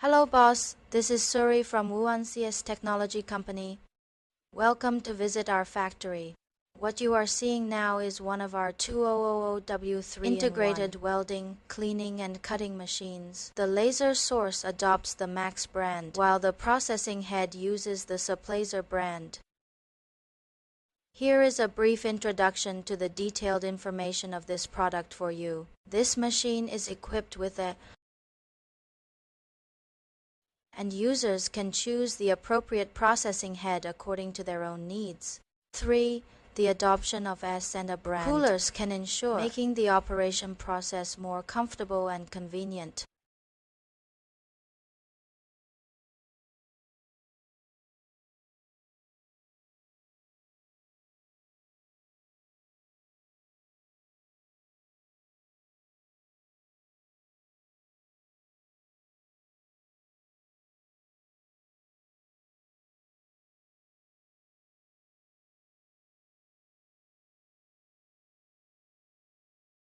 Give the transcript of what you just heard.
Hello boss, this is Suri from Suri-CS Technology Company. Welcome to visit our factory. What you are seeing now is one of our 2000W3 integrated welding, cleaning and cutting machines. The laser source adopts the Max brand, while the processing head uses the Laser brand. Here is a brief introduction to the detailed information of this product for you. This machine is equipped with and users can choose the appropriate processing head according to their own needs. 3. The adoption of S and a brand. Coolers can ensure making the operation process more comfortable and convenient.